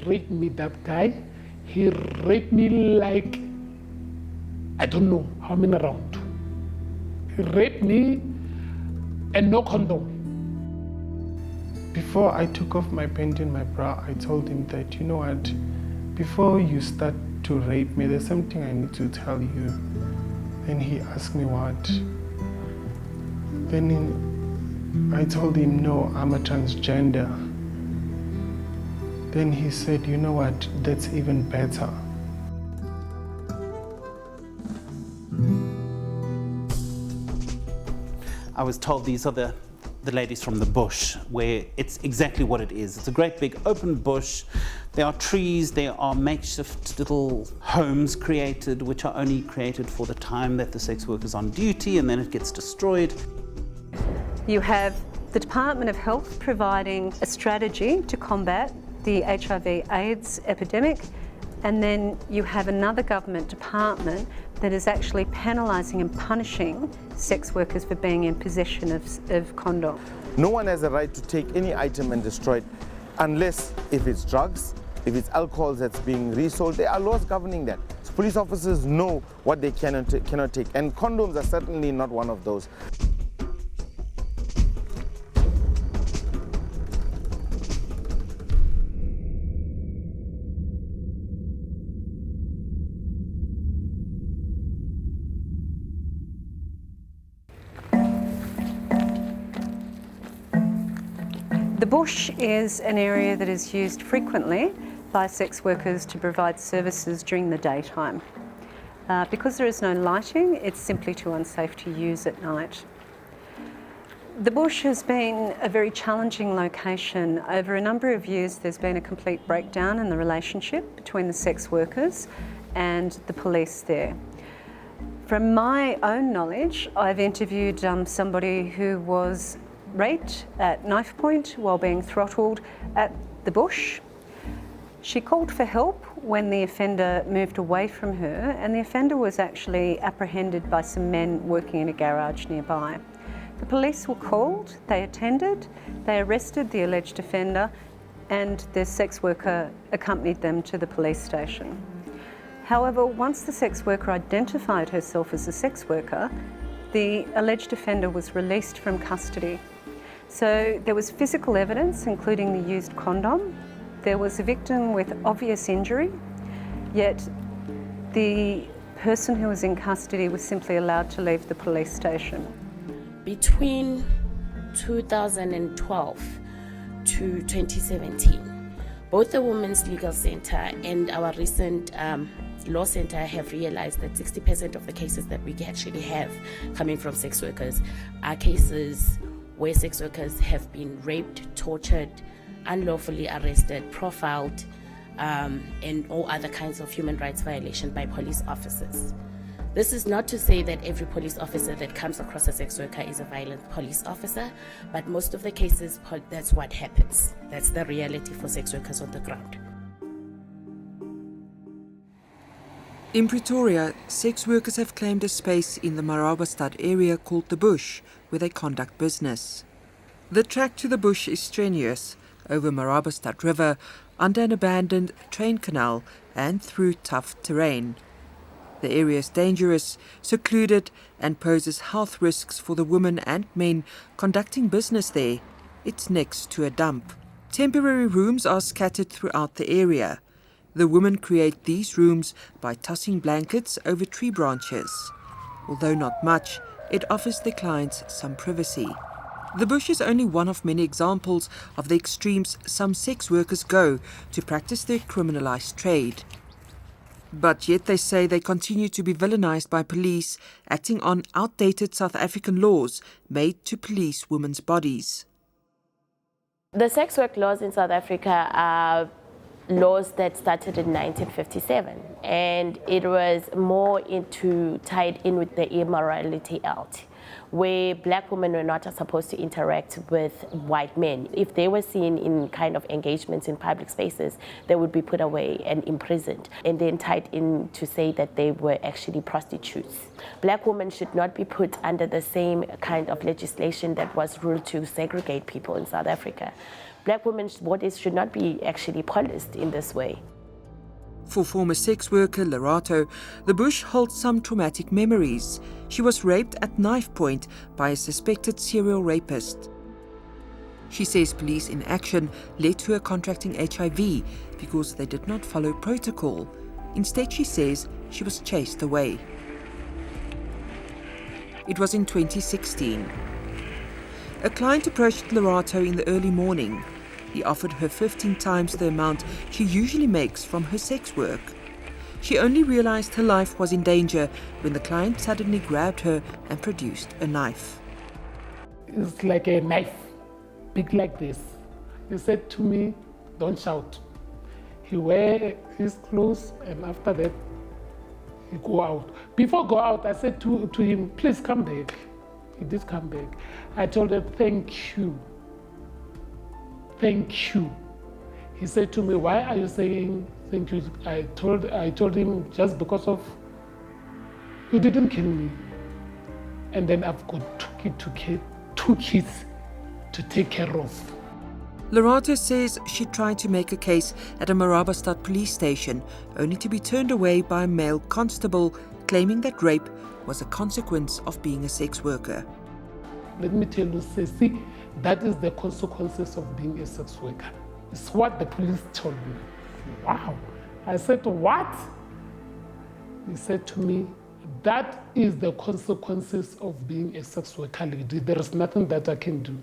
raped me, that guy. He raped me like, I don't know how many rounds. He raped me and no condom. Before I took off my panty and my bra, I told him that, you know what, before you start to rape me, there's something I need to tell you. Then he asked me what. Then I told him, no, I'm a transgender. Then he said, you know what, that's even better. I was told these are the ladies from the bush, where it's exactly what it is. It's a great big open bush. There are trees, there are makeshift little homes created, which are only created for the time that the sex worker's on duty, and then it gets destroyed. You have the Department of Health providing a strategy to combat the HIV/AIDS epidemic, and then you have another government department that is actually penalising and punishing sex workers for being in possession of condoms. No one has a right to take any item and destroy it unless if it's drugs, if it's alcohol that's being resold. There are laws governing that. So police officers know what they cannot take, and condoms are certainly not one of those. The bush is an area that is used frequently by sex workers to provide services during the daytime. Because there is no lighting, it's simply too unsafe to use at night. The bush has been a very challenging location. Over a number of years, there's been a complete breakdown in the relationship between the sex workers and the police there. From my own knowledge, I've interviewed somebody who was raped at knife point while being throttled at the bush. She called for help when the offender moved away from her, and the offender was actually apprehended by some men working in a garage nearby. The police were called, they attended, they arrested the alleged offender, and the sex worker accompanied them to the police station. However, once the sex worker identified herself as a sex worker, the alleged offender was released from custody. So there was physical evidence, including the used condom. There was a victim with obvious injury, yet the person who was in custody was simply allowed to leave the police station. Between 2012 to 2017, both the Women's Legal Center and our recent Law Center have realized that 60% of the cases that we actually have coming from sex workers are cases where sex workers have been raped, tortured, unlawfully arrested, profiled, and all other kinds of human rights violations by police officers. This is not to say that every police officer that comes across a sex worker is a violent police officer, but most of the cases, that's what happens. That's the reality for sex workers on the ground. In Pretoria, sex workers have claimed a space in the Marabastad area called the Bush, where they conduct business. The track to the Bush is strenuous, over Marabastad River, under an abandoned train canal and through tough terrain. The area is dangerous, secluded, and poses health risks for the women and men conducting business there. It's next to a dump. Temporary rooms are scattered throughout the area. The women create these rooms by tossing blankets over tree branches. Although not much, it offers their clients some privacy. The Bush is only one of many examples of the extremes some sex workers go to practice their criminalized trade. But yet they say they continue to be villainized by police, acting on outdated South African laws made to police women's bodies. The sex work laws in South Africa are laws that started in 1957, and it was more tied in with the Immorality Act, where black women were not supposed to interact with white men. If they were seen in kind of engagements in public spaces, they would be put away and imprisoned, and then tied in to say that they were actually prostitutes. Black women should not be put under the same kind of legislation that was ruled to segregate people in South Africa. Black women's bodies should not be actually policed in this way. For former sex worker Lerato, the bush holds some traumatic memories. She was raped at knife point by a suspected serial rapist. She says police inaction led to her contracting HIV because they did not follow protocol. Instead, she says she was chased away. It was in 2016. A client approached Lerato in the early morning. He offered her 15 times the amount she usually makes from her sex work. She only realized her life was in danger when the client suddenly grabbed her and produced a knife. It's like a knife, big like this. He said to me, don't shout. He wear his clothes and after that, he go out. Before go out, I said to him, please come back. He did come back. I told her, thank you. Thank you. He said to me, why are you saying thank you? I told him just because of you didn't kill me. And then I've got two kids to take care of. Lerato says she tried to make a case at a Marabastad police station, only to be turned away by a male constable, claiming that rape was a consequence of being a sex worker. Let me tell you, Ceci, that is the consequences of being a sex worker. It's what the police told me. Wow. I said, what? He said to me, that is the consequences of being a sex worker lady. There is nothing that I can do.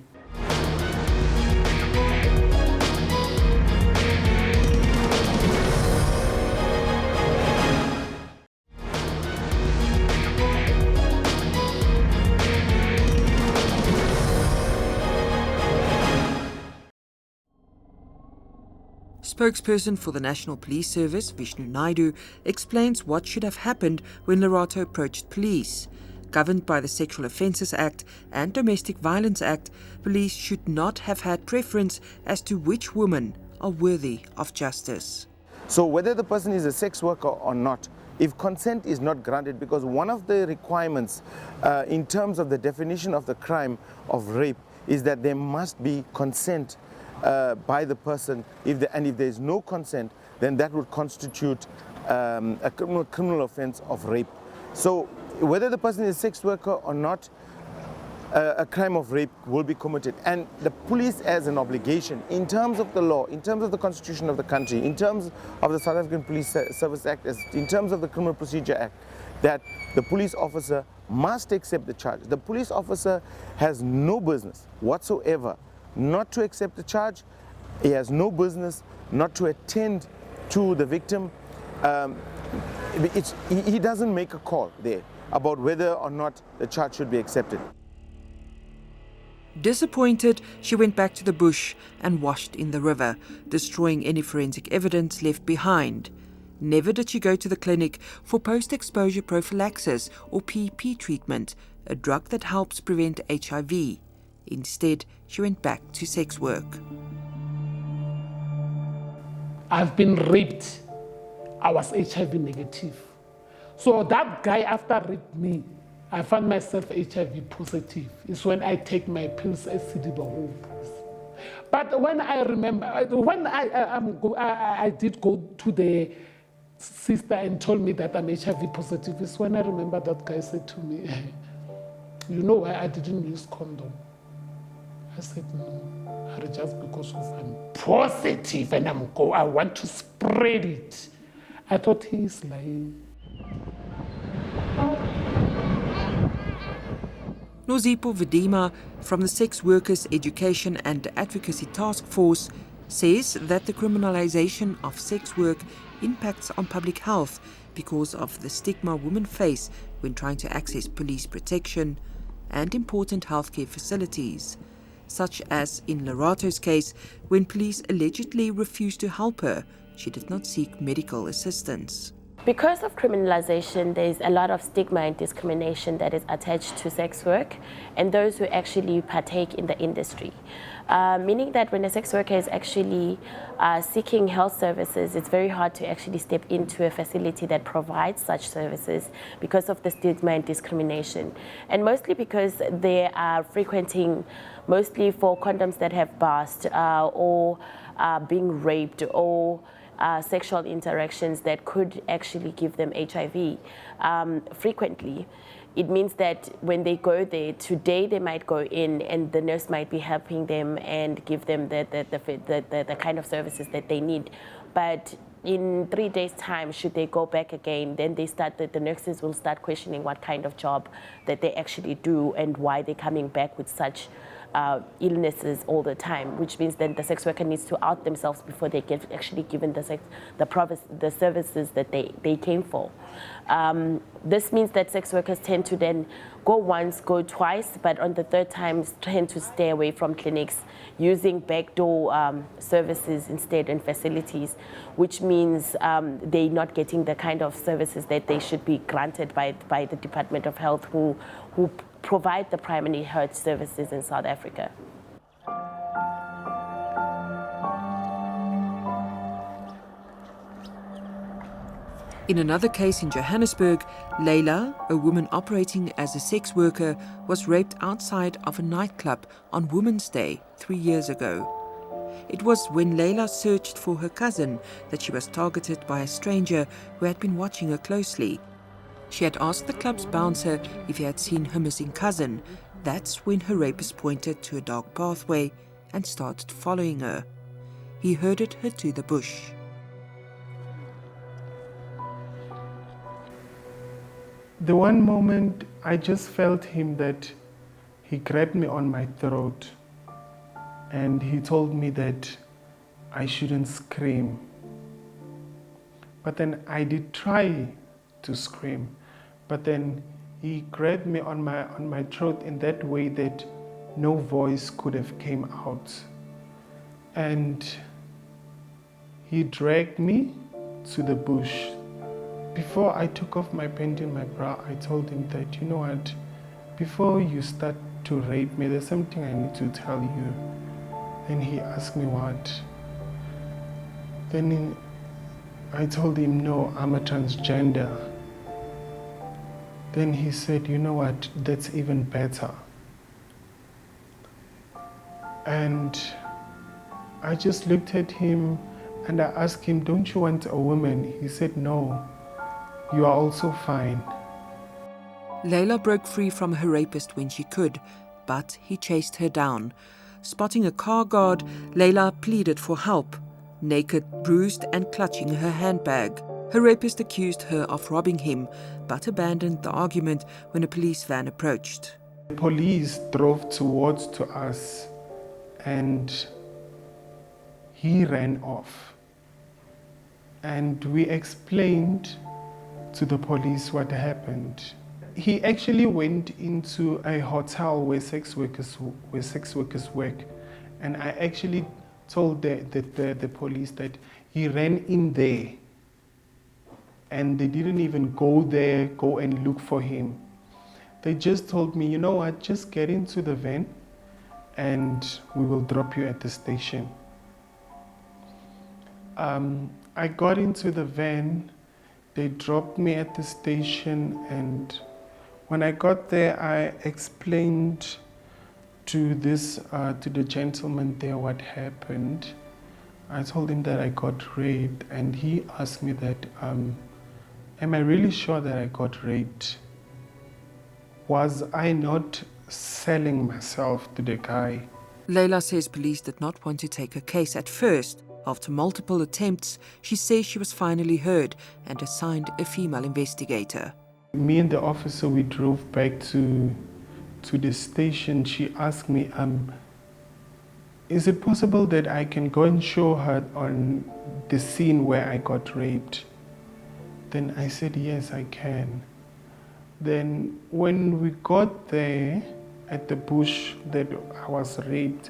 Spokesperson for the National Police Service, Vishnu Naidu, explains what should have happened when Lerato approached police. Governed by the Sexual Offences Act and Domestic Violence Act, police should not have had preference as to which women are worthy of justice. So whether the person is a sex worker or not, if consent is not granted, because one of the requirements in terms of the definition of the crime of rape is that there must be consent by the person, if there is no consent, then that would constitute a criminal offense of rape. So whether the person is a sex worker or not, a crime of rape will be committed. And the police has an obligation in terms of the law, in terms of the constitution of the country, in terms of the South African Police Service Act, in terms of the Criminal Procedure Act, that the police officer must accept the charge. The police officer has no business whatsoever not to accept the charge. He has no business not to attend to the victim. He doesn't make a call there about whether or not the charge should be accepted. Disappointed, she went back to the bush and washed in the river, destroying any forensic evidence left behind. Never did she go to the clinic for post-exposure prophylaxis or PP treatment, a drug that helps prevent HIV. Instead, she went back to sex work. I've been raped. I was HIV negative. So that guy, after raped me, I found myself HIV positive. It's when I take my pills, But when I remember, when I did go to the sister and told me that I'm HIV positive, it's when I remember that guy said to me, you know why I didn't use condom? I said, no, just because of I'm positive and I want to spread it. I thought he's lying. Nozipo Vidima from the Sex Workers Education and Advocacy Task Force says that the criminalization of sex work impacts on public health because of the stigma women face when trying to access police protection and important healthcare facilities, such as in Lerato's case, when police allegedly refused to help her. She did not seek medical assistance. Because of criminalization, there's a lot of stigma and discrimination that is attached to sex work and those who actually partake in the industry. meaning that when a sex worker is actually seeking health services, it's very hard to actually step into a facility that provides such services because of the stigma and discrimination. And mostly because they are frequenting mostly for condoms that have burst or being raped or sexual interactions that could actually give them HIV frequently. It means that when they go there, today they might go in and the nurse might be helping them and give them the kind of services that they need. But in 3 days' time, should they go back again, then the nurses will start questioning what kind of job that they actually do and why they're coming back with such illnesses all the time, which means that the sex worker needs to out themselves before they get actually given the services that they came for. This means that sex workers tend to then go once, go twice, but on the third time tend to stay away from clinics, using backdoor services instead in facilities, which means they're not getting the kind of services that they should be granted by the Department of Health, who provide the primary health services in South Africa. In another case in Johannesburg, Layla, a woman operating as a sex worker, was raped outside of a nightclub on Women's Day 3 years ago. It was when Layla searched for her cousin that she was targeted by a stranger who had been watching her closely. She had asked the club's bouncer if he had seen her missing cousin. That's when her rapist pointed to a dark pathway and started following her. He herded her to the bush. The one moment I just felt him that he grabbed me on my throat and he told me that I shouldn't scream. But then I did try to scream, but then he grabbed me on my throat in that way that no voice could have came out. And he dragged me to the bush. Before I took off my panty and my bra, I told him that, you know what, before you start to rape me, there's something I need to tell you. Then he asked me what. Then I told him, no, I'm a transgender. Then he said, you know what, that's even better. And I just looked at him and I asked him, don't you want a woman? He said, no, you are also fine. Layla broke free from her rapist when she could, but he chased her down. Spotting a car guard, Layla pleaded for help, naked, bruised and clutching her handbag. Her rapist accused her of robbing him, but abandoned the argument when a police van approached. The police drove towards to us and he ran off. And we explained to the police what happened. He actually went into a hotel where sex workers work, and I actually told the police that he ran in there and they didn't even go and look for him. They just told me, you know what, just get into the van and we will drop you at the station. I got into the van, they dropped me at the station, and when I got there, I explained to the gentleman there what happened. I told him that I got raped, and he asked me that, am I really sure that I got raped? Was I not selling myself to the guy? Layla says police did not want to take her case at first. After multiple attempts, she says she was finally heard and assigned a female investigator. Me and the officer, we drove back to the station. She asked me, is it possible that I can go and show her on the scene where I got raped? Then I said, yes, I can. Then when we got there at the bush that I was raped,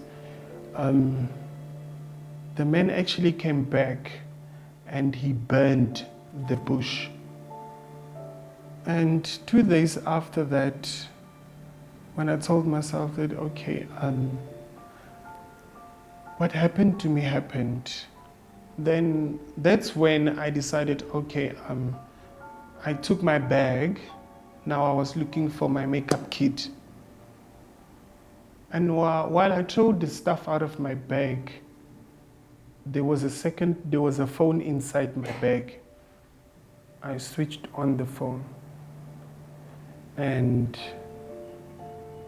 the man actually came back and he burned the bush. And 2 days after that, when I told myself that, okay, What happened to me happened. Then that's when I decided, okay, I took my bag. Now I was looking for my makeup kit. And while I threw the stuff out of my bag, there was a phone inside my bag. I switched on the phone. And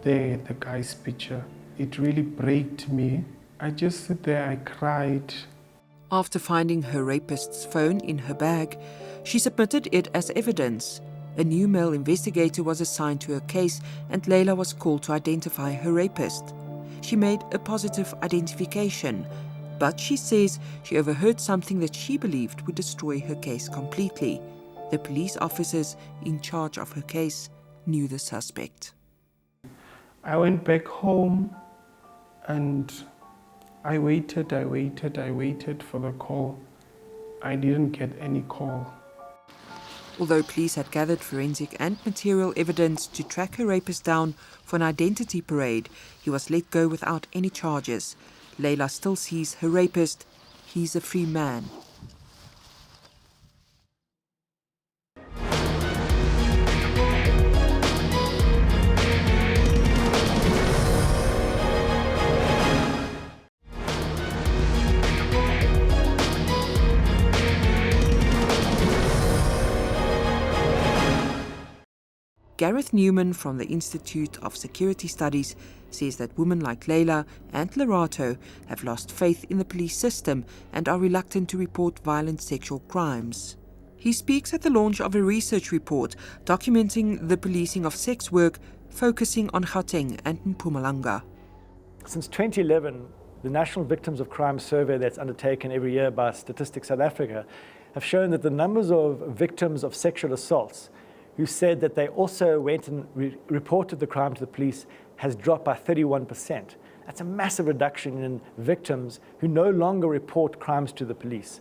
the guy's picture, it really braked me. I just sit there, I cried. After finding her rapist's phone in her bag, she submitted it as evidence. A new male investigator was assigned to her case and Layla was called to identify her rapist. She made a positive identification, but she says she overheard something that she believed would destroy her case completely. The police officers in charge of her case knew the suspect. I went back home and I waited for the call. I didn't get any call. Although police had gathered forensic and material evidence to track her rapist down for an identity parade, he was let go without any charges. Layla still sees her rapist. He's a free man. Gareth Newman from the Institute of Security Studies says that women like Layla and Lerato have lost faith in the police system and are reluctant to report violent sexual crimes. He speaks at the launch of a research report documenting the policing of sex work, focusing on Gauteng and Mpumalanga. Since 2011, the National Victims of Crime survey that's undertaken every year by Statistics South Africa have shown that the numbers of victims of sexual assaults who said that they also went and reported the crime to the police has dropped by 31%. That's a massive reduction in victims who no longer report crimes to the police.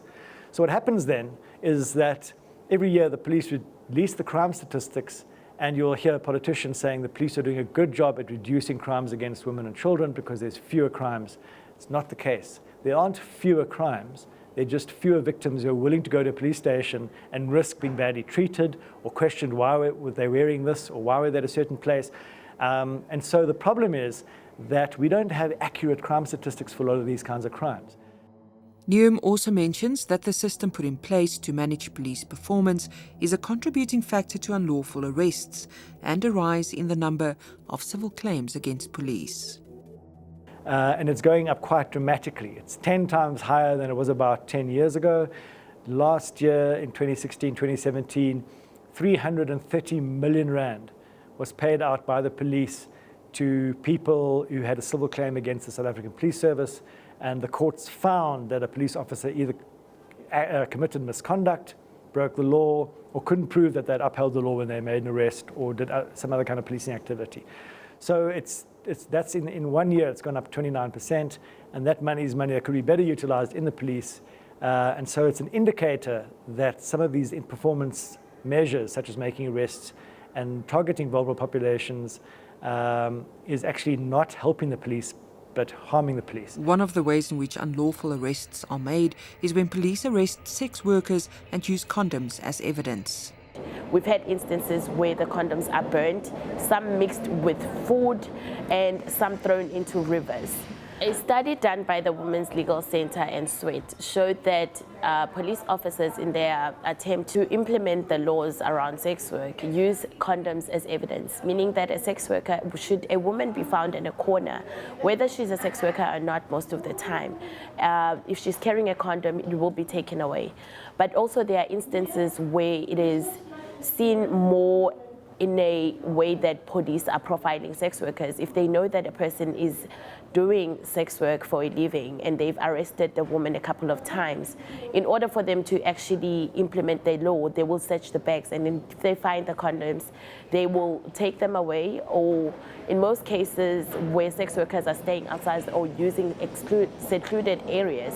So what happens then is that every year the police release the crime statistics and you'll hear politicians saying the police are doing a good job at reducing crimes against women and children because there's fewer crimes. It's not the case. There aren't fewer crimes. There are just fewer victims who are willing to go to a police station and risk being badly treated or questioned why were they wearing this or why were they at a certain place. And so the problem is that we don't have accurate crime statistics for a lot of these kinds of crimes. Newman also mentions that the system put in place to manage police performance is a contributing factor to unlawful arrests and a rise in the number of civil claims against police. And it's going up quite dramatically. It's 10 times higher than it was about 10 years ago. Last year, in 2016, 2017, 330 million rand was paid out by the police to people who had a civil claim against the South African Police Service, and the courts found that a police officer either committed misconduct, broke the law, or couldn't prove that they'd upheld the law when they made an arrest or did some other kind of policing activity. So that's in 1 year, it's gone up 29%, and that money is money that could be better utilized in the police. And so it's an indicator that some of these performance measures, such as making arrests and targeting vulnerable populations, is actually not helping the police, but harming the police. One of the ways in which unlawful arrests are made is when police arrest sex workers and use condoms as evidence. We've had instances where the condoms are burnt, some mixed with food, and some thrown into rivers. A study done by the Women's Legal Center and SWET showed that police officers, in their attempt to implement the laws around sex work, use condoms as evidence, meaning that a sex worker, should a woman be found in a corner, whether she's a sex worker or not most of the time, if she's carrying a condom, it will be taken away. But also there are instances where it is seen more in a way that police are profiling sex workers. If they know that a person is doing sex work for a living and they've arrested the woman a couple of times, in order for them to actually implement the law, they will search the bags, and if they find the condoms, they will take them away, or in most cases where sex workers are staying outside or using secluded areas,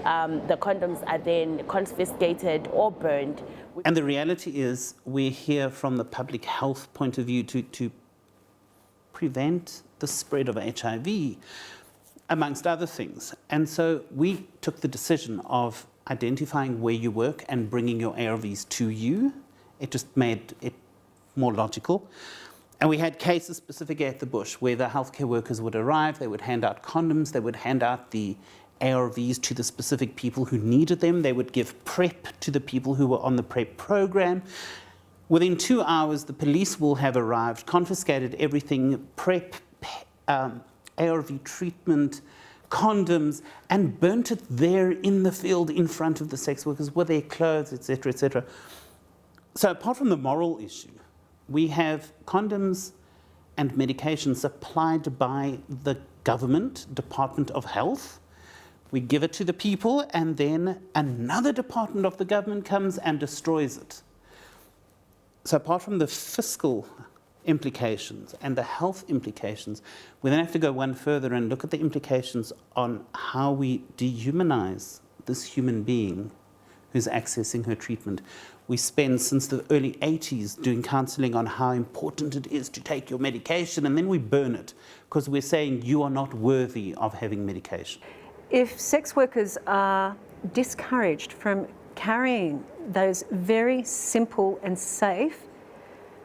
the condoms are then confiscated or burned. And the reality is, we're here from the public health point of view to prevent the spread of HIV. amongst other things. And so we took the decision of identifying where you work and bringing your ARVs to you. It just made it more logical. And we had cases specifically at the bush where the healthcare workers would arrive, they would hand out condoms, they would hand out the ARVs to the specific people who needed them, they would give PrEP to the people who were on the PrEP program. Within 2 hours, the police will have arrived, confiscated everything, PrEP, ARV treatment, condoms, and burnt it there in the field in front of the sex workers with their clothes, etc., etc. So apart from the moral issue, we have condoms and medications supplied by the government, Department of Health. We give it to the people, and then another department of the government comes and destroys it. So apart from the fiscal implications and the health implications, we then have to go one further and look at the implications on how we dehumanize this human being who's accessing her treatment. We spend since the early 80s doing counseling on how important it is to take your medication, and then we burn it because we're saying you are not worthy of having medication. If sex workers are discouraged from carrying those very simple and safe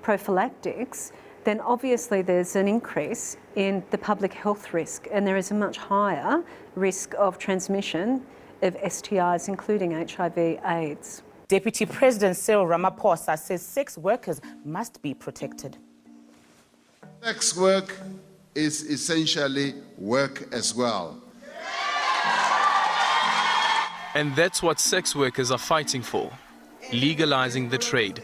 prophylactics, then obviously there's an increase in the public health risk, and there is a much higher risk of transmission of STIs, including HIV/AIDS. Deputy President Cyril Ramaphosa says sex workers must be protected. Sex work is essentially work as well. And that's what sex workers are fighting for, legalizing the trade.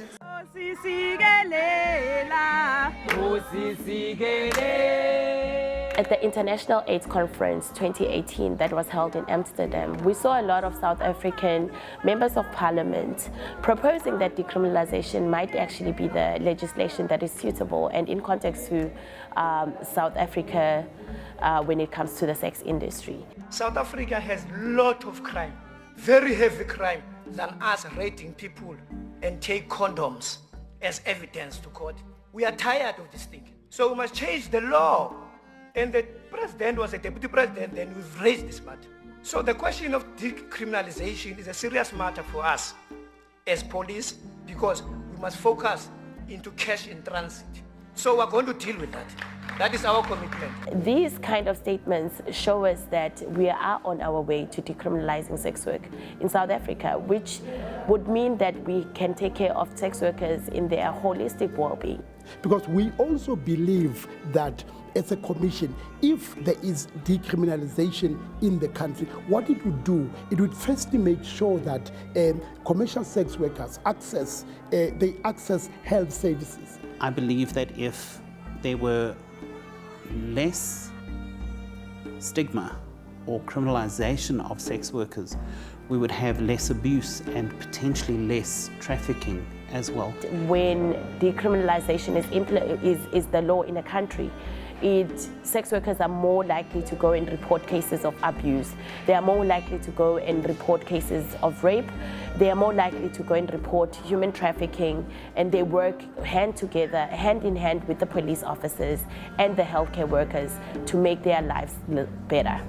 At the International AIDS Conference 2018 that was held in Amsterdam, we saw a lot of South African members of parliament proposing that decriminalization might actually be the legislation that is suitable and in context to South Africa when it comes to the sex industry. South Africa has a lot of crime, very heavy crime, than us rating people and take condoms as evidence to court. We are tired of this thing. So we must change the law. And the president was a deputy president, and we've raised this matter. So the question of decriminalization is a serious matter for us as police, because we must focus into cash in transit. So we're going to deal with that. That is our commitment. These kind of statements show us that we are on our way to decriminalizing sex work in South Africa, which would mean that we can take care of sex workers in their holistic well-being. Because we also believe that as a commission, if there is decriminalization in the country, what it would do, it would firstly make sure that commercial sex workers access health services. I believe that if there were less stigma or criminalization of sex workers, we would have less abuse and potentially less trafficking as well. When decriminalization is the law in a country, sex workers are more likely to go and report cases of abuse. They are more likely to go and report cases of rape. They are more likely to go and report human trafficking, and they work hand in hand with the police officers and the healthcare workers to make their lives better.